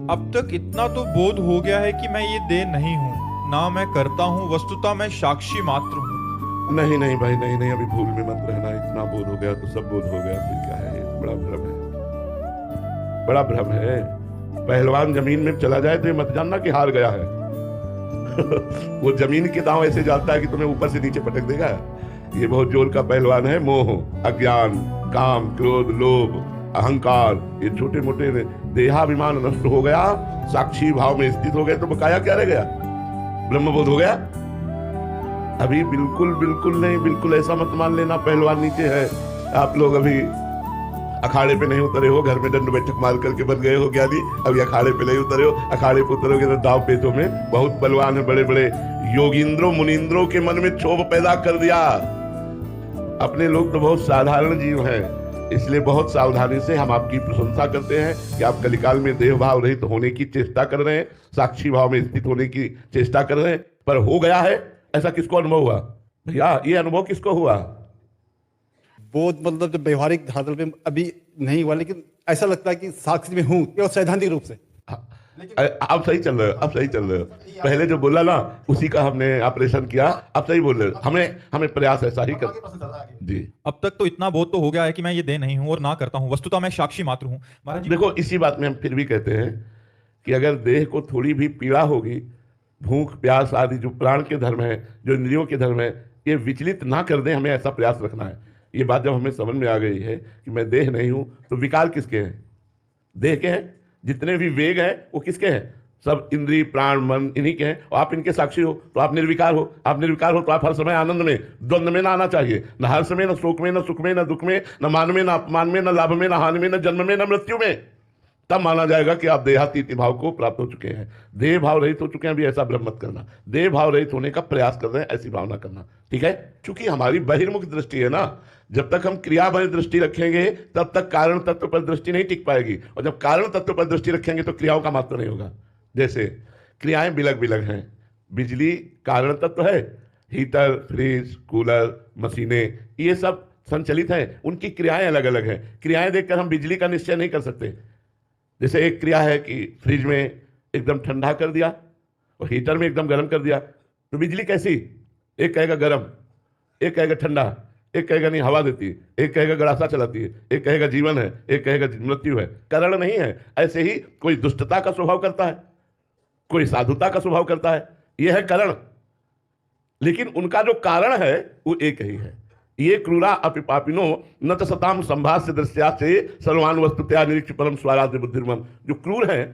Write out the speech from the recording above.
अब तक इतना तो बोध हो गया है कि मैं ये देह नहीं हूँ, ना मैं करता हूँ, वस्तुतः मैं साक्षी मात्र हूँ। नहीं नहीं भाई, नहीं नहीं, अभी भूल में मत रहना। इतना बोध हो गया तो सब बोध हो गया, फिर क्या है? ये बड़ा भ्रम है, बड़ा भ्रम है। पहलवान जमीन में चला जाए तो ये मत जानना कि हार गया है। वो जमीन के दांव ऐसे जाता है कि तुम्हें ऊपर से नीचे पटक देगा। ये बहुत जोर का पहलवान है। मोह, अज्ञान, काम, क्रोध, लोभ, अहंकार, ये छोटे मोटे देहाभिमान नष्ट हो गया, साक्षी भाव में स्थित हो गए तो बकाया क्या रह गया? ब्रह्मबोध हो गया। अभी बिल्कुल बिल्कुल नहीं, बिल्कुल ऐसा मत मान लेना पहलवान नीचे है। आप लोग अभी अखाड़े पे नहीं उतरे हो, घर में दंड बैठक मार करके बन गए हो ज्ञानी, अभी अखाड़े पे नहीं उतरे हो। अखाड़े पे उतरोगे तो दाव पेचों में बहुत बलवान है, बड़े बड़े योगिंद्रों मुनिंद्रों के मन में क्षोभ पैदा कर दिया। अपने लोग तो बहुत साधारण जीव हैं, इसलिए बहुत सावधानी से हम आपकी प्रशंसा करते हैं कि आप कलिकाल में देह भाव रहित होने की चेष्टा कर रहे हैं, साक्षी भाव में स्थित होने की चेष्टा कर रहे हैं। पर हो गया है ऐसा किसको अनुभव हुआ भैया? ये अनुभव किसको हुआ? बोध मतलब जब व्यवहारिक धरातल पे अभी नहीं हुआ, लेकिन ऐसा लगता है कि साक्षी में हूँ केवल सैद्धांतिक रूप से। आप सही चल रहे हो, आप सही चल रहे हो। पहले जो बोला ना उसी का हमने ऑपरेशन किया, आप सही बोल रहे हो। हमें प्रयास ऐसा ही कर जी। अब तक तो इतना बोध तो हो गया है कि मैं ये देह नहीं हूँ और ना करता हूँ, वस्तुतः मैं साक्षी मात्र हूँ। महाराज जी, देखो, इसी बात में हम फिर भी कहते हैं कि अगर देह को थोड़ी भी पीड़ा होगी, भूख प्यास आदि जो प्राण के धर्म है, जो इंद्रियों के धर्म है, ये विचलित ना कर दें, हमें ऐसा प्रयास रखना है। ये बात जब हमें समझ में आ गई है कि मैं देह नहीं हूं, तो विकार किसके हैं? देह के हैं। जितने भी वेग हैं वो किसके हैं? सब इंद्रिय प्राण मन इन्हीं के हैं। और आप इनके साक्षी हो तो आप निर्विकार हो। आप निर्विकार हो तो आप हर समय आनंद में, द्वंद्व में ना आना चाहिए। न हर्ष में, न शोक में, न सुख में, न दुख में, न मान में, न अपमान में, न लाभ में, न हानि में, न जन्म में, न मृत्यु में। तब माना जाएगा कि आप देहातीत भाव को प्राप्त हो चुके हैं, देह भाव रहित हो चुके हैं। अभी ऐसा भ्रम मत करना, देह भाव रहित होने का प्रयास कर रहे हैं, ऐसी भावना करना, ठीक है? क्योंकि हमारी बहिर्मुख दृष्टि है ना, जब तक हम क्रियामय दृष्टि रखेंगे तब तक कारण तत्व पर दृष्टि नहीं टिक पाएगी। और जब कारण तत्व पर दृष्टि रखेंगे तो क्रियाओं का महत्व नहीं होगा। जैसे क्रियाएं बिलग बिलग हैं, बिजली कारण तत्व है, हीटर, फ्रिज, कूलर, मशीनें, ये सब संचलित हैं, उनकी क्रियाएं अलग अलग हैं। क्रियाएं देखकर हम बिजली का निश्चय नहीं कर सकते। जैसे एक क्रिया है कि फ्रिज में एकदम ठंडा कर दिया और हीटर में एकदम गर्म कर दिया, तो बिजली कैसी? एक कहेगा गर्म, एक कहेगा ठंडा, एक कहेगा नहीं हवा देती है, एक कहेगा गड़ासा चलाती है, एक कहेगा जीवन है, एक कहेगा मृत्यु है। कारण नहीं है। ऐसे ही कोई दुष्टता का स्वभाव करता है, कोई साधुता का स्वभाव करता है, यह है कारण। लेकिन उनका जो कारण है वो एक ही है। ये क्रूरा अपि पापिनो न त सताम संभाष्य दृश्या से सर्वान वस्तुतया निरीक्ष परम स्वाराध्य बुद्धिर्मम। जो क्रूर है